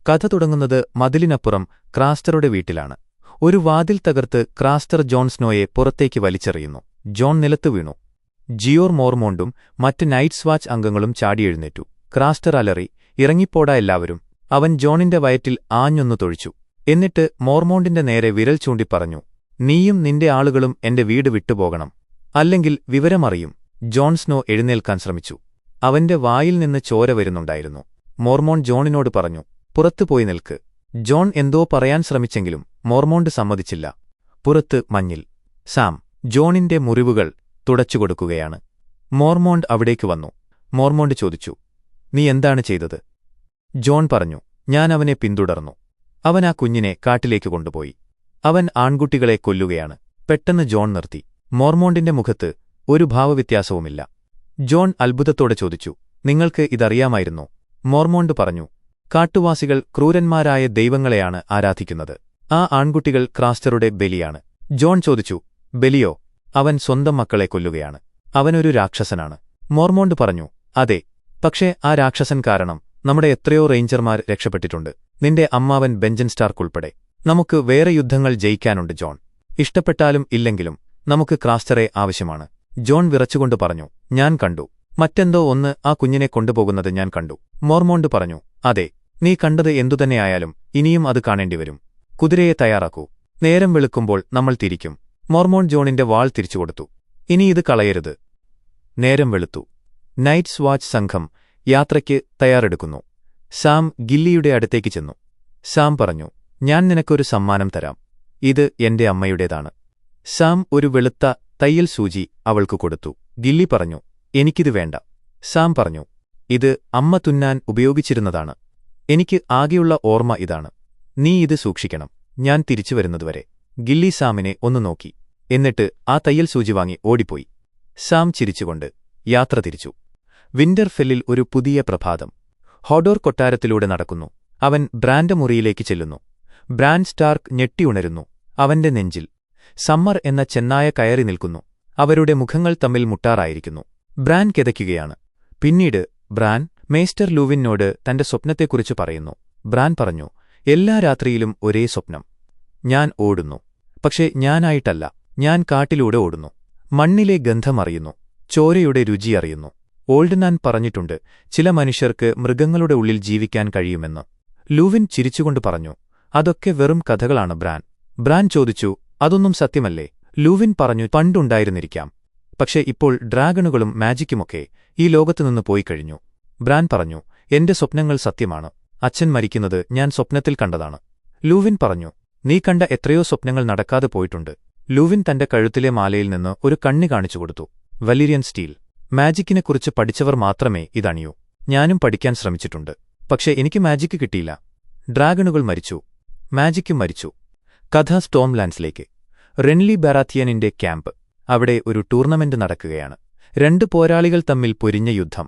കഥ തുടങ്ങുന്നത് മതിലിനപ്പുറം ക്രാസ്റ്ററുടെ വീട്ടിലാണ്. ഒരു വാതിൽ തകർത്ത് ക്രാസ്റ്റർ ജോൺ സ്നോയെ പുറത്തേക്ക് വലിച്ചെറിയുന്നു. ജോൺ നിലത്തു വീണു. ജിയോർ മോർമോണ്ടും മറ്റ് നൈറ്റ്സ് വാച്ച് അംഗങ്ങളും ചാടിയെഴുന്നേറ്റു. ക്രാസ്റ്റർ അലറി, ഇറങ്ങിപ്പോടാ എല്ലാവരും. അവൻ ജോണിന്റെ വയറ്റിൽ ആഞ്ഞൊന്നു തൊഴിച്ചു. എന്നിട്ട് മോർമോണ്ടിന്റെ നേരെ വിരൽ ചൂണ്ടിപ്പറഞ്ഞു, നീയും നിന്റെ ആളുകളും എന്റെ വീട് വിട്ടുപോകണം, അല്ലെങ്കിൽ വിവരമറിയും. ജോൺ സ്നോ എഴുന്നേൽക്കാൻ ശ്രമിച്ചു. അവന്റെ വായിൽ നിന്ന് ചോര വരുന്നുണ്ടായിരുന്നു. മോർമോണ്ട് ജോണിനോട് പറഞ്ഞു, പുറത്തുപോയി നിൽക്ക്. ജോൺ എന്തോ പറയാൻ ശ്രമിച്ചെങ്കിലും മോർമോണ്ട് സമ്മതിച്ചില്ല. പുറത്ത് മഞ്ഞിൽ സാം ജോണിന്റെ മുറിവുകൾ തുടച്ചുകൊടുക്കുകയാണ്. മോർമോണ്ട് അവിടേക്ക് വന്നു. മോർമോണ്ട് ചോദിച്ചു, നീ എന്താണ് ചെയ്തത്? ജോൺ പറഞ്ഞു, ഞാൻ അവനെ പിന്തുടർന്നു. അവൻ ആ കുഞ്ഞിനെ കാട്ടിലേക്ക് കൊണ്ടുപോയി. അവൻ ആൺകുട്ടികളെ കൊല്ലുകയാണ്. പെട്ടെന്ന് ജോൺ നിർത്തി. മോർമോണ്ടിന്റെ മുഖത്ത് ഒരു ഭാവവ്യത്യാസവുമില്ല. ജോൺ അത്ഭുതത്തോടെ ചോദിച്ചു, നിങ്ങൾക്ക് ഇതറിയാമായിരുന്നോ? മോർമോണ്ട് പറഞ്ഞു, കാട്ടുവാസികൾ ക്രൂരന്മാരായ ദൈവങ്ങളെയാണ് ആരാധിക്കുന്നത്. ആ ആൺകുട്ടികൾ ക്രാസ്റ്ററുടെ ബലിയാണ്. ജോൺ ചോദിച്ചു, ബലിയോ? അവൻ സ്വന്തം മക്കളെ കൊല്ലുകയാണ്. അവനൊരു രാക്ഷസനാണ്. മോർമോണ്ട് പറഞ്ഞു, അതെ, പക്ഷേ ആ രാക്ഷസൻ കാരണം നമ്മുടെ എത്രയോ റേഞ്ചർമാർ രക്ഷപ്പെട്ടിട്ടുണ്ട്, നിന്റെ അമ്മാവൻ ബെഞ്ചൻ സ്റ്റാർക്കുൾപ്പെടെ. നമുക്ക് വേറെ യുദ്ധങ്ങൾ ജയിക്കാനുണ്ട് ജോൺ. ഇഷ്ടപ്പെട്ടാലും ഇല്ലെങ്കിലും നമുക്ക് ക്രാസ്റ്ററെ ആവശ്യമാണ്. ജോൺ വിറച്ചുകൊണ്ട് പറഞ്ഞു, ഞാൻ കണ്ടു. മറ്റെന്തോ ഒന്ന് ആ കുഞ്ഞിനെ കൊണ്ടുപോകുന്നത് ഞാൻ കണ്ടു. മോർമോണ്ട് പറഞ്ഞു, അതെ, നീ കണ്ടത് എന്തുതന്നെയായാലും ഇനിയും അത് കാണേണ്ടിവരും. കുതിരയെ തയ്യാറാക്കൂ. നേരം വെളുക്കുമ്പോൾ നമ്മൾ തിരിക്കും. മോർമോണ്ട് ജോണിന്റെ വാൾ തിരിച്ചുകൊടുത്തു. ഇനി ഇത് കളയരുത്. നേരം വെളുത്തു. നൈറ്റ്സ് വാച്ച് സംഘം യാത്രയ്ക്ക് തയ്യാറെടുക്കുന്നു. സാം ഗില്ലിയുടെ അടുത്തേക്ക് ചെന്നു. സാം പറഞ്ഞു, ഞാൻ നിനക്കൊരു സമ്മാനം തരാം. ഇത് എന്റെ അമ്മയുടേതാണ്. സാം ഒരു വെളുത്ത തയ്യൽ സൂചി അവൾക്കു കൊടുത്തു. ഗില്ലി പറഞ്ഞു, എനിക്കിത് വേണ്ട. സാം പറഞ്ഞു, ഇത് അമ്മ തുന്നാൻ ഉപയോഗിച്ചിരുന്നതാണ്. എനിക്ക് ആകെയുള്ള ഓർമ്മ ഇതാണ്. നീ ഇത് സൂക്ഷിക്കണം, ഞാൻ തിരിച്ചുവരുന്നതുവരെ. ഗില്ലി സാമിനെ ഒന്നു നോക്കി. എന്നിട്ട് ആ തയ്യൽ സൂചി വാങ്ങി ഓടിപ്പോയി. സാം ചിരിച്ചുകൊണ്ട് യാത്ര തിരിച്ചു. വിന്റർഫെല്ലിൽ ഒരു പുതിയ പ്രഭാതം. ഹോഡോർ കൊട്ടാരത്തിലൂടെ നടക്കുന്നു. അവൻ ബ്രാൻഡ് മുറിയിലേക്ക് ചെല്ലുന്നു. ബ്രാൻ സ്റ്റാർക്ക് ഞെട്ടിയുണരുന്നു. അവന്റെ നെഞ്ചിൽ സമ്മർ എന്ന ചെന്നായ കയറി നിൽക്കുന്നു. അവരുടെ മുഖങ്ങൾ തമ്മിൽ മുട്ടാറായിരിക്കുന്നു. ബ്രാൻ കിതയ്ക്കുകയാണ്. പിന്നീട് ബ്രാൻ മേസ്റ്റർ ലൂവിനോട് തന്റെ സ്വപ്നത്തെക്കുറിച്ച് പറയുന്നു. ബ്രാൻ പറഞ്ഞു, എല്ലാ രാത്രിയിലും ഒരേ സ്വപ്നം. ഞാൻ ഓടുന്നു. പക്ഷേ ഞാനായിട്ടല്ല, ഞാൻ കാട്ടിലൂടെ ഓടുന്നു. മണ്ണിലെ ഗന്ധമറിയുന്നു, ചോരയുടെ രുചിയറിയുന്നു. ഓൾഡ്നാൻ പറഞ്ഞിട്ടുണ്ട്, ചില മനുഷ്യർക്ക് മൃഗങ്ങളുടെ ഉള്ളിൽ ജീവിക്കാൻ കഴിയുമെന്ന്. ലൂവിൻ ചിരിച്ചുകൊണ്ട് പറഞ്ഞു, അതൊക്കെ വെറും കഥകളാണ് ബ്രാൻ. ബ്രാൻ ചോദിച്ചു, അതൊന്നും സത്യമല്ലേ? ലൂവിൻ പറഞ്ഞു, പണ്ടുണ്ടായിരുന്നിരിക്കാം. പക്ഷേ ഇപ്പോൾ ഡ്രാഗണുകളും മാജിക്കുമൊക്കെ ഈ ലോകത്തുനിന്ന് പോയിക്കഴിഞ്ഞു. ബ്രാൻ പറഞ്ഞു, എന്റെ സ്വപ്നങ്ങൾ സത്യമാണ്. അച്ഛൻ മരിക്കുന്നത് ഞാൻ സ്വപ്നത്തിൽ കണ്ടതാണ്. ലൂവിൻ പറഞ്ഞു, നീ കണ്ട എത്രയോ സ്വപ്നങ്ങൾ നടക്കാതെ പോയിട്ടുണ്ട്. ലൂവിൻ തന്റെ കഴുത്തിലെ മാലയിൽ നിന്ന് ഒരു കണ്ണി കാണിച്ചുകൊടുത്തു. വലീരിയൻ സ്റ്റീൽ. മാജിക്കിനെക്കുറിച്ച് പഠിച്ചവർ മാത്രമേ ഇതണിയൂ. ഞാനും പഠിക്കാൻ ശ്രമിച്ചിട്ടുണ്ട്, പക്ഷേ എനിക്ക് മാജിക്ക് കിട്ടിയില്ല. ഡ്രാഗണുകൾ മരിച്ചു, മാജിക്കും മരിച്ചു. കഥ സ്റ്റോംലാൻഡ്സിലേക്ക്. റെൻലി ബറാത്തിയനിന്റെ ക്യാമ്പ്. അവിടെ ഒരു ടൂർണമെന്റ് നടക്കുകയാണ്. രണ്ട് പോരാളികൾ തമ്മിൽ പൊരിഞ്ഞ യുദ്ധം.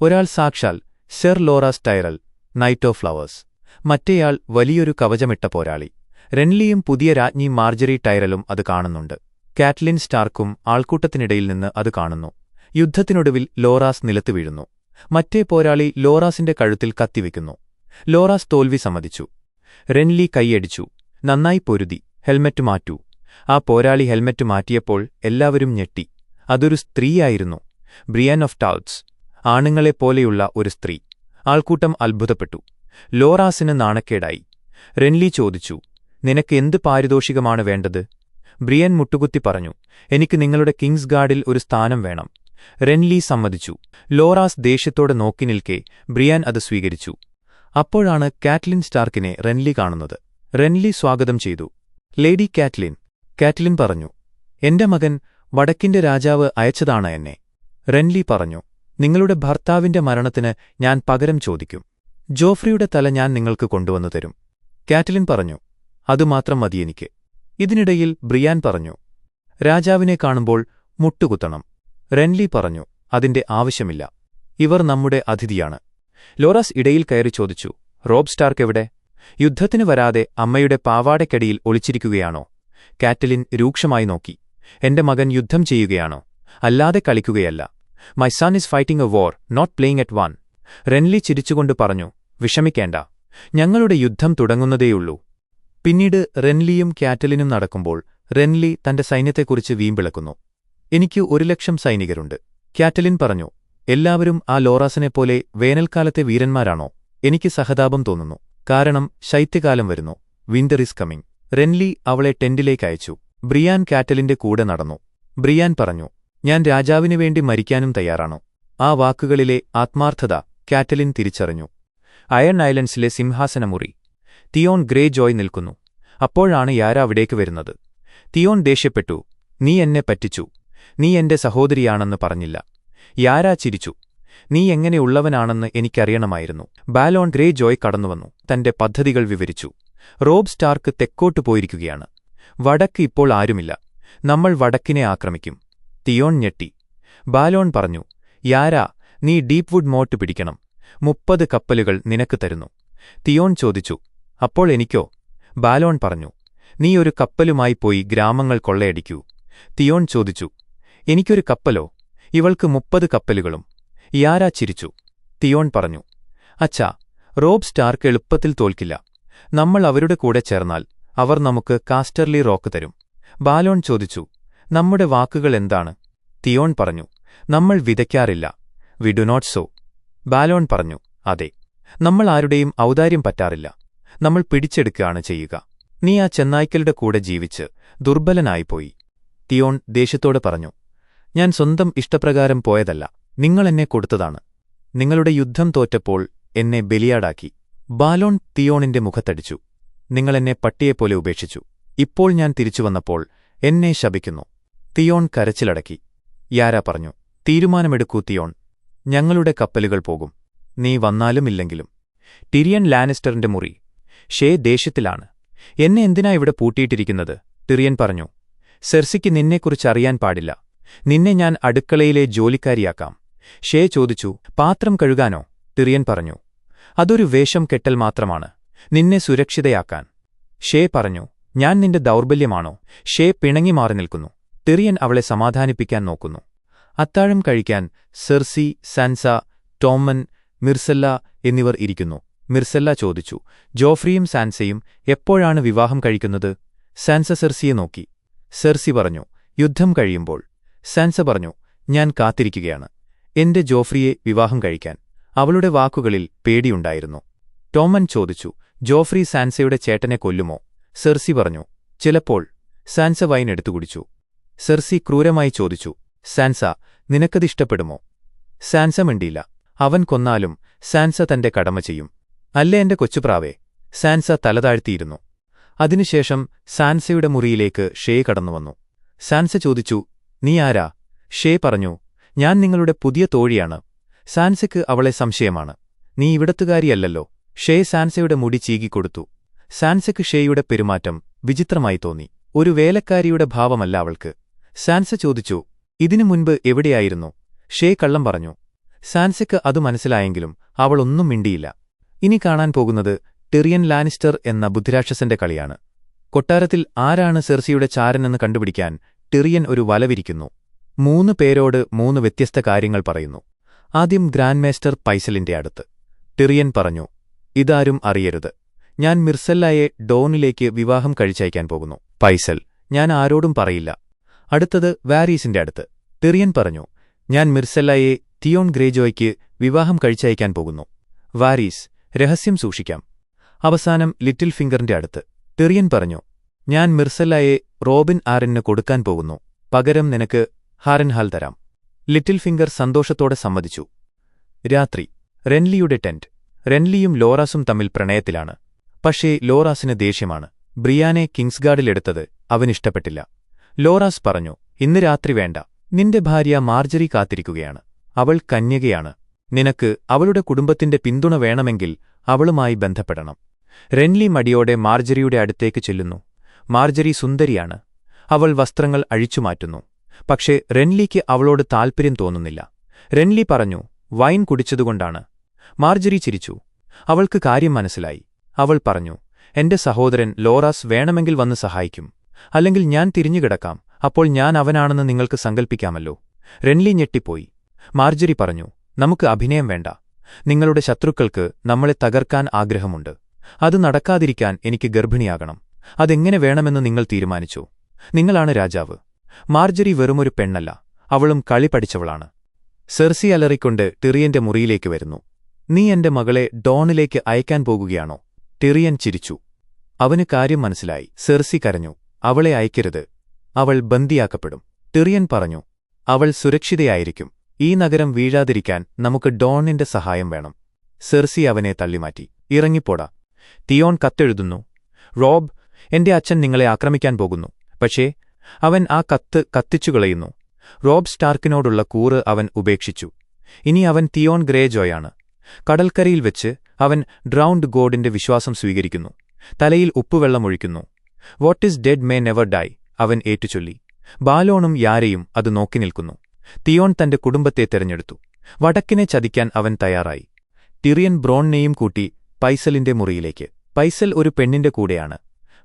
ഒരാൾ സാക്ഷാൽ സെർ ലോറാസ് ടൈറൽ, നൈറ്റ് ഓഫ് ഫ്ലവേഴ്സ്. മറ്റേയാൾ വലിയൊരു കവചമിട്ട പോരാളി. റെൻലിയും പുതിയ രാജ്ഞി മാർജറി ടൈറലും അത് കാണുന്നുണ്ട്. കാറ്റ്ലിൻ സ്റ്റാർക്കും ആൾക്കൂട്ടത്തിനിടയിൽ നിന്ന് അത് കാണുന്നു. യുദ്ധത്തിനൊടുവിൽ ലോറാസ് നിലത്തു വീഴുന്നു. മറ്റേ പോരാളി ലോറാസിന്റെ കഴുത്തിൽ കത്തിവെക്കുന്നു. ലോറാസ് തോൽവി സമ്മതിച്ചു. റെൻലി കൈയടിച്ചു. നന്നായി പൊരുതി, ഹെൽമറ്റ് മാറ്റൂ. ആ പോരാളി ഹെൽമറ്റ് മാറ്റിയപ്പോൾ എല്ലാവരും ഞെട്ടി. അതൊരു സ്ത്രീയായിരുന്നു. Brian of ടൗട്സ്. ആണുങ്ങളെപ്പോലെയുള്ള ഒരു സ്ത്രീ. ആൾക്കൂട്ടം അത്ഭുതപ്പെട്ടു. ലോറാസിന് നാണക്കേടായി. റെൻലി ചോദിച്ചു, നിനക്ക് എന്ത് പാരിതോഷികമാണ് വേണ്ടത്? ബ്രിയൻ മുട്ടുകുത്തി പറഞ്ഞു, എനിക്ക് നിങ്ങളുടെ കിങ്സ് ഗാർഡിൽ ഒരു സ്ഥാനം വേണം. റെൻലി സമ്മതിച്ചു. ലോറാസ് ദേഷ്യത്തോടെ നോക്കി നിൽക്കെ ബ്രിയാൻ അത് സ്വീകരിച്ചു. അപ്പോഴാണ് കാറ്റ്ലിൻ സ്റ്റാർക്കിനെ റെൻലി കാണുന്നത്. റെൻലി സ്വാഗതം ചെയ്തു. Lady Catlin. കാറ്റ്ലിൻ പറഞ്ഞു, എന്റെ മകൻ വടക്കിന്റെ രാജാവ് അയച്ചതാണ് എന്നെ. റെൻലി പറഞ്ഞു, നിങ്ങളുടെ ഭർത്താവിന്റെ മരണത്തിന് ഞാൻ പകരം ചോദിക്കും. ജോഫ്രിയുടെ തല ഞാൻ നിങ്ങൾക്ക് കൊണ്ടുവന്നു തരും. കാറ്റ്ലിൻ പറഞ്ഞു, അതുമാത്രം മതിയെനിക്ക്. ഇതിനിടയിൽ ബ്രിയാൻ പറഞ്ഞു, രാജാവിനെ കാണുമ്പോൾ മുട്ടുകുത്തണം. റെൻലി പറഞ്ഞു, അതിന്റെ ആവശ്യമില്ല. ഇവർ നമ്മുടെ അതിഥിയാണ്. ലോറാസ് ഇടയിൽ കയറി ചോദിച്ചു, റോബ് സ്റ്റാർക്ക് എവിടെ? യുദ്ധത്തിന് വരാതെ അമ്മയുടെ പാവാടയ്ക്കടിയിൽ ഒളിച്ചിരിക്കുകയാണോ? കാറ്റലിൻ രൂക്ഷമായി നോക്കി. എന്റെ മകൻ യുദ്ധം ചെയ്യുകയാണോ? അല്ലാതെ കളിക്കുകയല്ല. My son is fighting a war, not playing at one. Renly ചിരിച്ചുകൊണ്ട് പറഞ്ഞു, വിഷമിക്കേണ്ട. ഞങ്ങളുടെ യുദ്ധം തുടങ്ങുന്നതേയുള്ളൂ. പിന്നീട് റെൻലിയും കാറ്റലിനും നടക്കുമ്പോൾ റെൻലി തന്റെ സൈന്യത്തെക്കുറിച്ച് വീമ്പിളക്കുന്നു. എനിക്ക് 1,00,000 സൈനികരുണ്ട്. കാറ്റലിൻ പറഞ്ഞു. എല്ലാവരും ആ ലോറാസിനെപ്പോലെ വേനൽക്കാലത്തെ വീരന്മാരാണോ? എനിക്ക് സഹതാപം തോന്നുന്നു. കാരണം ശൈത്യകാലം വരുന്നു. Winter is coming. റെൻലി അവളെ ടെന്റിലേക്ക് അയച്ചു. ബ്രിയാൻ കാറ്റലിന്റെ കൂടെ നടന്നു. ബ്രിയാൻ പറഞ്ഞു, ഞാൻ രാജാവിനു വേണ്ടി മരിക്കാനും തയ്യാറാണു. ആ വാക്കുകളിലെ ആത്മാർത്ഥത കാറ്റലിൻ തിരിച്ചറിഞ്ഞു. അയൺ ഐലൻഡ്സിലെ സിംഹാസനമുറി. തിയോൺ ഗ്രേ ജോയ് നിൽക്കുന്നു. അപ്പോഴാണ് യാര അവിടേക്ക് വരുന്നത്. തിയോൺ ദേഷ്യപ്പെട്ടു. നീ എന്നെ പറ്റിച്ചു. നീ എന്റെ സഹോദരിയാണെന്ന് പറഞ്ഞില്ല. യാര ചിരിച്ചു. നീ എങ്ങനെയുള്ളവനാണെന്ന് എനിക്കറിയണമായിരുന്നു. ബാലോൺ ഗ്രേ ജോയ് കടന്നുവന്നു. തന്റെ പദ്ധതികൾ വിവരിച്ചു. റോബ് സ്റ്റാർക്ക് തെക്കോട്ട് പോയിരിക്കുകയാണ്. വടക്ക് ഇപ്പോൾ ആരുമില്ല. നമ്മൾ വടക്കിനെ ആക്രമിക്കും. തിയോൺ ഞെട്ടി. ബാലോൺ പറഞ്ഞു, യാര, നീ ഡീപ്വുഡ് മോട്ട് പിടിക്കണം. 30 കപ്പലുകൾ നിനക്ക് തരുന്നു. തിയോൺ ചോദിച്ചു, അപ്പോൾ എനിക്കോ? ബാലോൺ പറഞ്ഞു, നീ ഒരു കപ്പലുമായി പോയി ഗ്രാമങ്ങൾ കൊള്ളയടിക്കൂ. തിയോൺ ചോദിച്ചു, എനിക്കൊരു കപ്പലോ? ഇവൾക്ക് 30 കപ്പലുകളും. യാര ചിരിച്ചു. തിയോൺ പറഞ്ഞു, അച്ഛാ, റോബ് സ്റ്റാർക്ക് എളുപ്പത്തിൽ തോൽക്കില്ല. നമ്മൾ അവരുടെ കൂടെ ചേർന്നാൽ അവർ നമുക്ക് കാസ്റ്റർലി റോക്ക് തരും. ബാലോൺ ചോദിച്ചു, നമ്മുടെ വാക്കുകൾ എന്താണ്? തിയോൺ പറഞ്ഞു, നമ്മൾ വിതയ്ക്കാറില്ല. We do not sow. Balon പറഞ്ഞു, അതെ, നമ്മൾ ആരുടെയും ഔദാര്യം പറ്റാറില്ല. നമ്മൾ പിടിച്ചെടുക്കുകയാണ് ചെയ്യുക. നീ ആ ചെന്നായ്ക്കളുടെ കൂടെ ജീവിച്ച് ദുർബലനായിപ്പോയി. തിയോൺ ദേഷ്യത്തോടെ പറഞ്ഞു, ഞാൻ സ്വന്തം ഇഷ്ടപ്രകാരം പോയതല്ല. നിങ്ങളെന്നെ കൊടുത്തതാണ്. നിങ്ങളുടെ യുദ്ധം തോറ്റപ്പോൾ എന്നെ ബലിയാടാക്കി. ബാലോൺ തിയോണിന്റെ മുഖത്തടിച്ചു. നിങ്ങളെന്നെ പട്ടിയെപ്പോലെ ഉപേക്ഷിച്ചു. ഇപ്പോൾ ഞാൻ തിരിച്ചുവന്നപ്പോൾ എന്നെ ശപിക്കുന്നു. തിയോൺ കരച്ചിലടക്കി. യാര പറഞ്ഞു, തീരുമാനമെടുക്കൂ തിയോൺ. ഞങ്ങളുടെ കപ്പലുകൾ പോകും. നീ വന്നാലും ഇല്ലെങ്കിലും. ടിരിയൻ ലാനിസ്റ്ററിന്റെ മുറി. ഷേ ദേഷ്യത്തിലാണ്. എന്നെ എന്തിനാ ഇവിടെ പൂട്ടിയിട്ടിരിക്കുന്നത്? ടിറിയൻ പറഞ്ഞു, സെർസിക്ക് നിന്നെക്കുറിച്ചറിയാൻ പാടില്ല. നിന്നെ ഞാൻ അടുക്കളയിലെ ജോലിക്കാരിയാക്കാം. ഷേ ചോദിച്ചു, പാത്രം കഴുകാനോ? ടിറിയൻ പറഞ്ഞു, അതൊരു വേഷം കെട്ടൽ മാത്രമാണ്, നിന്നെ സുരക്ഷിതയാക്കാൻ. ഷേ പറഞ്ഞു, ഞാൻ നിന്റെ ദൗർബല്യമാണോ? ഷേ പിണങ്ങി മാറി നിൽക്കുന്നു. ടിറിയൻ അവളെ സമാധാനിപ്പിക്കാൻ നോക്കുന്നു. അത്താഴം കഴിക്കാൻ സെർസി, സാൻസ, ടോമൻ, മിർസെല്ല എന്നിവർ ഇരിക്കുന്നു. മിർസെല്ല ചോദിച്ചു, ജോഫ്രിയും സാൻസയും എപ്പോഴാണ് വിവാഹം കഴിക്കുന്നത്? സാൻസ സെർസിയെ നോക്കി. സെർസി പറഞ്ഞു, യുദ്ധം കഴിയുമ്പോൾ. സാൻസ പറഞ്ഞു, ഞാൻ കാത്തിരിക്കുകയാണ് എന്റെ ജോഫ്രിയെ വിവാഹം കഴിക്കാൻ. അവളുടെ വാക്കുകളിൽ പേടിയുണ്ടായിരുന്നു. ടോമൻ ചോദിച്ചു, ജോഫ്രി സാൻസയുടെ ചേട്ടനെ കൊല്ലുമോ? സെർസി പറഞ്ഞു, ചിലപ്പോൾ. സാൻസ വൈൻ എടുത്തു കുടിച്ചു. സെർസി ക്രൂരമായി ചോദിച്ചു, സാൻസ, നിനക്കതിഷ്ടപ്പെടുമോ? സാൻസ മിണ്ടിയില്ല. അവൻ കൊന്നാലും സാൻസ തന്റെ കടമ ചെയ്യും. അല്ലേ എന്റെ കൊച്ചുപ്രാവേ? സാൻസ തലതാഴ്ത്തിയിരുന്നു. അതിനുശേഷം സാൻസയുടെ മുറിയിലേക്ക് ഷേ കടന്നുവന്നു. സാൻസ ചോദിച്ചു, നീ ആരാ? ഷേ പറഞ്ഞു, ഞാൻ നിങ്ങളുടെ പുതിയ തോഴിയാണ്. സാൻസയ്ക്ക് അവളെ സംശയമാണ്. നീ ഇവിടത്തുകാരിയല്ലല്ലോ. ഷേ സാൻസയുടെ മുടി ചീകിക്കൊടുത്തു. സാൻസയ്ക്ക് ഷേയുടെ പെരുമാറ്റം വിചിത്രമായി തോന്നി. ഒരു വേലക്കാരിയുടെ ഭാവമല്ല അവൾക്ക്. സാൻസ ചോദിച്ചു, ഇതിനു മുൻപ് എവിടെയായിരുന്നു? ഷേ കള്ളം പറഞ്ഞു. സാൻസയ്ക്ക് അത് മനസ്സിലായെങ്കിലും അവൾ ഒന്നും മിണ്ടിയില്ല. ഇനി കാണാൻ പോകുന്നത് ടിറിയൻ ലാനിസ്റ്റർ എന്ന ബുദ്ധിരാക്ഷസന്റെ കളിയാണ്. കൊട്ടാരത്തിൽ ആരാണ് സെർസിയുടെ ചാരനെന്ന് കണ്ടുപിടിക്കാൻ ടിറിയൻ ഒരു വലവിരിക്കുന്നു. 3 പേരോട് 3 വ്യത്യസ്ത കാര്യങ്ങൾ പറയുന്നു. ആദ്യം ഗ്രാൻഡ് മേസ്റ്റർ പൈസലിന്റെ അടുത്ത്. ടിറിയൻ പറഞ്ഞു, ഇതാരും അറിയരുത്. ഞാൻ മിർസെല്ലയെ ഡോണിലേക്ക് വിവാഹം കഴിച്ചയക്കാൻ പോകുന്നു. പൈസൽ, ഞാൻ ആരോടും പറയില്ല. അടുത്തത് വാരീസിന്റെ അടുത്ത്. ടിറിയൻ പറഞ്ഞു, ഞാൻ മിർസെല്ലയെ തിയോൺ ഗ്രേജോയ്ക്ക് വിവാഹം കഴിച്ചയക്കാൻ പോകുന്നു. വാരീസ്, രഹസ്യം സൂക്ഷിക്കാം. അവസാനം ലിറ്റിൽ ഫിംഗറിന്റെ അടുത്ത്. ടിറിയൻ പറഞ്ഞു, ഞാൻ മിർസെല്ലയെ റോബിൻ ആറിന് കൊടുക്കാൻ പോകുന്നു. പകരം നിനക്ക് ഹാരൻഹാൽ തരാം. ലിറ്റിൽ ഫിംഗർ സന്തോഷത്തോടെ സമ്മതിച്ചു. രാത്രി. റെൻലിയുടെ ടെന്റ്. റെൻലിയും ലോറാസും തമ്മിൽ പ്രണയത്തിലാണ്. പക്ഷേ ലോറാസിന് ദേഷ്യമാണ്. ബ്രിയാനെ കിങ്സ്ഗാർഡിലെടുത്തത് അവനിഷ്ടപ്പെട്ടില്ല. ലോറാസ് പറഞ്ഞു, ഇന്ന് രാത്രി വേണ്ട. നിന്റെ ഭാര്യ മാർജറി കാത്തിരിക്കുകയാണ്. അവൾ കന്യകയാണ്. നിനക്ക് അവളുടെ കുടുംബത്തിന്റെ പിന്തുണ വേണമെങ്കിൽ അവളുമായി ബന്ധപ്പെടണം. റെൻലി മടിയോടെ മാർജറിയുടെ അടുത്തേക്ക് ചെല്ലുന്നു. മാർജറി സുന്ദരിയാണ്. അവൾ വസ്ത്രങ്ങൾ അഴിച്ചുമാറ്റുന്നു. പക്ഷേ റെൻലിക്ക് അവളോട് താൽപ്പര്യം തോന്നുന്നില്ല. റെൻലി പറഞ്ഞു, വൈൻ കുടിച്ചതുകൊണ്ടാണ്. മാർജറി ചിരിച്ചു. അവൾക്ക് കാര്യം മനസ്സിലായി. അവൾ പറഞ്ഞു, എന്റെ സഹോദരൻ ലോറാസ് വേണമെങ്കിൽ വന്ന് സഹായിക്കും. അല്ലെങ്കിൽ ഞാൻ തിരിഞ്ഞുകിടക്കാം. അപ്പോൾ ഞാൻ അവനാണെന്ന് നിങ്ങൾക്ക് സങ്കൽപ്പിക്കാമല്ലോ. റെൻലി ഞെട്ടിപ്പോയി. മാർജറി പറഞ്ഞു, നമുക്ക് അഭിനയം വേണ്ട. നിങ്ങളുടെ ശത്രുക്കൾക്ക് നമ്മളെ തകർക്കാൻ ആഗ്രഹമുണ്ട്. അത് നടക്കാതിരിക്കാൻ എനിക്ക് ഗർഭിണിയാകണം. അതെങ്ങനെ വേണമെന്ന് നിങ്ങൾ തീരുമാനിച്ചു. നിങ്ങളാണ് രാജാവ്. മാർജറി വെറുമൊരു പെണ്ണല്ല, അവളും കളി പഠിച്ചവളാണ്. സെർസി അലറിക്കൊണ്ട് ടിറിയന്റെ മുറിയിലേക്ക് വരുന്നു. നീ എന്റെ മകളെ ഡോണിലേക്ക് അയക്കാൻ പോകുകയാണോ? ടിറിയൻ ചിരിച്ചു. അവന് കാര്യം മനസ്സിലായി. സെർസി കരഞ്ഞു. അവളെ അയക്കരുത്, അവൾ ബന്ദിയാക്കപ്പെടും. ടിറിയൻ പറഞ്ഞു, അവൾ സുരക്ഷിതയായിരിക്കും. ഈ നഗരം വീഴാതിരിക്കാൻ നമുക്ക് ഡോണിന്റെ സഹായം വേണം. സെർസി അവനെ തള്ളിമാറ്റി. ഇറങ്ങിപ്പോടാ. തിയോൺ കത്തെഴുതുന്നു. റോബ്, എന്റെ അച്ഛൻ നിങ്ങളെ ആക്രമിക്കാൻ പോകുന്നു. പക്ഷേ അവൻ ആ കത്ത് കത്തിച്ചുകളയുന്നു. റോബ് സ്റ്റാർക്കിനോടുള്ള കൂറ് അവൻ ഉപേക്ഷിച്ചു. ഇനി അവൻ തിയോൺ ഗ്രേജോയാണ്. കടൽക്കരയിൽ വെച്ച് അവൻ ഡ്രൗണ്ട് ഗോഡിന്റെ വിശ്വാസം സ്വീകരിക്കുന്നു. തലയിൽ ഉപ്പുവെള്ളമൊഴിക്കുന്നു. What is dead may never die അവൻ ഏറ്റുചൊല്ലി. ബാലോണും യാരയും അത് നോക്കി നിൽക്കുന്നു. തിയോൺ തന്റെ കുടുംബത്തെ തെരഞ്ഞെടുത്തു. വടക്കിനെ ചതിക്കാൻ അവൻ തയ്യാറായി. ടിറിയൻ ബ്രോണിനെയും കൂട്ടി പൈസലിന്റെ മുറിയിലേക്ക്. പൈസൽ ഒരു പെണ്ണിന്റെ കൂടെയാണ്.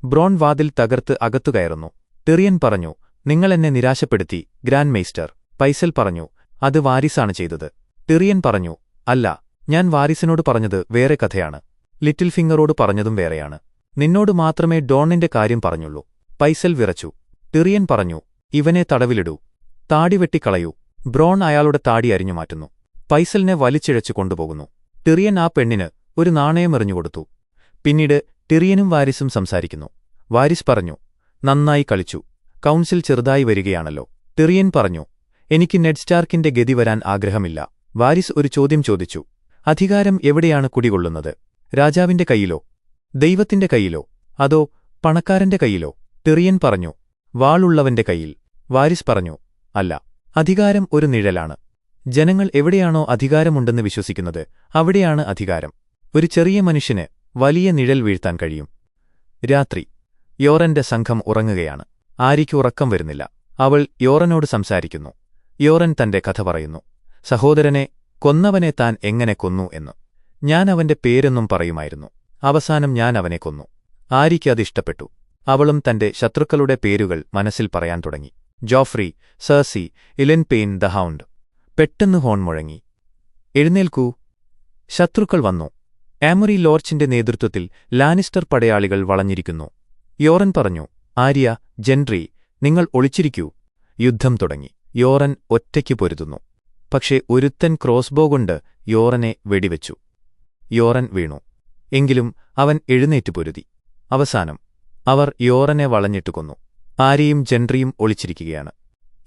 ബ്രോൺ വാതിൽ തകർത്ത് അകത്തുകയറുന്നു. ടിറിയൻ പറഞ്ഞു, നിങ്ങളെന്നെ നിരാശപ്പെടുത്തി ഗ്രാൻഡ് മെയ്സ്റ്റർ. പൈസൽ പറഞ്ഞു, അത് വാരിസാണ് ചെയ്തത്. ടിറിയൻ പറഞ്ഞു, അല്ല, ഞാൻ വാരിസിനോട് പറഞ്ഞത് വേറെ കഥയാണ്. ലിറ്റിൽ ഫിംഗറോട് പറഞ്ഞതും വേറെയാണ്. നിന്നോട് മാത്രമേ ഡോണിന്റെ കാര്യം പറഞ്ഞുള്ളൂ. പൈസൽ വിറച്ചു. ടിറിയൻ പറഞ്ഞു, ഇവനെ തടവിലിടൂ. താടി വെട്ടിക്കളയൂ. ബ്രോൺ അയാളുടെ താടി അരിഞ്ഞുമാറ്റുന്നു. പൈസലിനെ വലിച്ചിഴച്ചു കൊണ്ടുപോകുന്നു. ടിറിയൻ ആ പെണ്ണിന് ഒരു നാണയമെറിഞ്ഞുകൊടുത്തു. പിന്നീട് ടിറിയനും വാരിസും സംസാരിക്കുന്നു. വാരിസ് പറഞ്ഞു, നന്നായി കളിച്ചു. കൗൺസിൽ ചെറുതായി വരികയാണല്ലോ. ടിറിയൻ പറഞ്ഞു, എനിക്ക് നെഡ് സ്റ്റാർക്കിന്റെ ഗതി വരാൻ ആഗ്രഹമില്ല. വാരിസ് ഒരു ചോദ്യം ചോദിച്ചു. അധികാരം എവിടെയാണ് കുടികൊള്ളുന്നത്? രാജാവിന്റെ കയ്യിലോ, ദൈവത്തിന്റെ കയ്യിലോ, അതോ പണക്കാരന്റെ കയ്യിലോ? ടിറിയൻ പറഞ്ഞു, വാളുള്ളവന്റെ കയ്യിൽ. വാരിസ് പറഞ്ഞു, അല്ല, അധികാരം ഒരു നിഴലാണ്. ജനങ്ങൾ എവിടെയാണോ അധികാരമുണ്ടെന്ന് വിശ്വസിക്കുന്നത് അവിടെയാണ് അധികാരം. ഒരു ചെറിയ മനുഷ്യന് വലിയ നിഴൽ വീഴ്ത്താൻ കഴിയും. രാത്രി യോറന്റെ സംഘം ഉറങ്ങുകയാണ്. ആര്യയ്ക്ക് ഉറക്കം വരുന്നില്ല. അവൾ യോറനോട് സംസാരിക്കുന്നു. യോറൻ തന്റെ കഥ പറയുന്നു. സഹോദരനെ കൊന്നവനെ താൻ എങ്ങനെ കൊന്നു എന്ന്. ഞാൻ അവന്റെ പേരൊന്നും പറയുമായിരുന്നു. അവസാനം ഞാൻ അവനെ കൊന്നു. ആര്യയ്ക്ക് അതിഷ്ടപ്പെട്ടു. അവളും തന്റെ ശത്രുക്കളുടെ പേരുകൾ മനസ്സിൽ പറയാൻ തുടങ്ങി. Joffrey, Cersei, Ilyn Payne the Hound. പെട്ടെന്ന് ഹോൺ മുഴങ്ങി. എഴുന്നേൽക്കൂ. ശത്രുക്കൾ വന്നു. ആമറി ലോർച്ചിന്റെ നേതൃത്വത്തിൽ ലാനിസ്റ്റർ പടയാളികൾ വളഞ്ഞിരിക്കുന്നു. യോറൻ പറഞ്ഞു, ആര്യ, ജെൻട്രി, നിങ്ങൾ ഒളിച്ചിരിക്കൂ. യുദ്ധം തുടങ്ങി. യോറൻ ഒറ്റയ്ക്ക് പൊരുതുന്നു. പക്ഷേ ഒരുത്തൻ ക്രോസ്ബോ കൊണ്ട് യോറനെ വെടിവെച്ചു. യോറൻ വീണു. എങ്കിലും അവൻ എഴുന്നേറ്റ് പൊരുതി. അവസാനം അവർ യോറനെ വളഞ്ഞിട്ടു കൊന്നു. ആര്യയും ജെൻട്രിയും ഒളിച്ചിരിക്കുകയാണ്.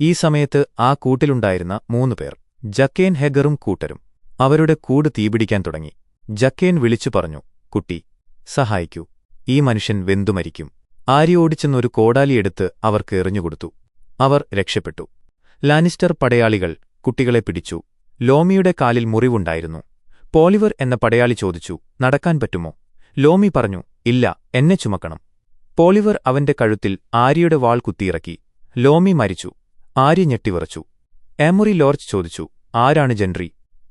ഈ സമയത്ത് ആ കൂട്ടിലുണ്ടായിരുന്ന 3 പേർ, ജക്കേൻ, ഹെഗറും കൂട്ടരും. അവരുടെ കൂട് തീപിടിക്കാൻ തുടങ്ങി. ജക്കേൻ വിളിച്ചു പറഞ്ഞു, കുട്ടി, സഹായിക്കൂ. ഈ മനുഷ്യൻ വെന്തുമരിക്കും. ആര്യ ഓടിച്ചെന്നൊരു കോടാലിയെടുത്ത് അവർക്ക് എറിഞ്ഞുകൊടുത്തു. അവർ രക്ഷപ്പെട്ടു. ലാനിസ്റ്റർ പടയാളികൾ കുട്ടികളെ പിടിച്ചു. ലോമിയുടെ കാലിൽ മുറിവുണ്ടായിരുന്നു. പോളിവർ എന്ന പടയാളി ചോദിച്ചു, നടക്കാൻ പറ്റുമോ? ലോമി പറഞ്ഞു, ഇല്ല, എന്നെ ചുമക്കണം. പോളിവർ അവന്റെ കഴുത്തിൽ ആര്യയുടെ വാൾ കുത്തിയിറക്കി. ലോമി മരിച്ചു. ആര്യ ഞെട്ടിവിറച്ചു. ആമറി ലോർച്ച് ചോദിച്ചു, ആരാണ് ജെൻട്രി?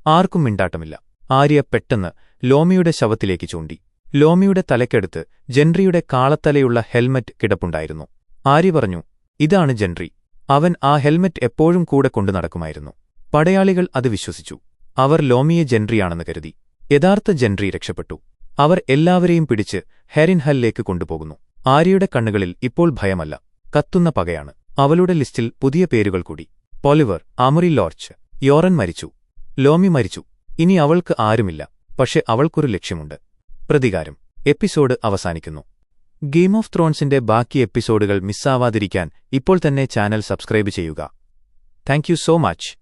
ആർക്കും മിണ്ടാട്ടമില്ല. ആര്യ പെട്ടെന്ന് ലോമിയുടെ ശവത്തിലേക്ക് ചൂണ്ടി. ലോമിയുടെ തലയ്ക്കടുത്ത് ജെൻട്രിയുടെ കാളത്തലയുള്ള ഹെൽമറ്റ് കിടപ്പുണ്ടായിരുന്നു. ആര്യ പറഞ്ഞു, ഇതാണ് ജെൻട്രി. അവൻ ആ ഹെൽമറ്റ് എപ്പോഴും കൂടെ കൊണ്ടു നടക്കുമായിരുന്നു. പടയാളികൾ അത് വിശ്വസിച്ചു. അവർ ലോമിയെ ജെൻട്രിയാണെന്ന് കരുതി. യഥാർത്ഥ ജെൻട്രി രക്ഷപ്പെട്ടു. അവർ എല്ലാവരെയും പിടിച്ച് ഹെറിൻഹല്ലിലേക്ക് കൊണ്ടുപോകുന്നു. ആര്യയുടെ കണ്ണുകളിൽ ഇപ്പോൾ ഭയമല്ല, കത്തുന്ന പകയാണ്. അവളുടെ ലിസ്റ്റിൽ പുതിയ പേരുകൾ കൂടി. പോളിവർ, ആമറി ലോർച്ച്. യോറൻ മരിച്ചു. ലോമി മരിച്ചു. ഇനി അവൾക്ക് ആരുമില്ല. പക്ഷെ അവൾക്കൊരു ലക്ഷ്യമുണ്ട്, പ്രതികാരം. എപ്പിസോഡ് അവസാനിക്കുന്നു. ഗെയിം ഓഫ് ത്രോൺസിന്റെ ബാക്കി എപ്പിസോഡുകൾ മിസ്സാവാതിരിക്കാൻ ഇപ്പോൾ തന്നെ ചാനൽ സബ്സ്ക്രൈബ് ചെയ്യുക. Thank you so much.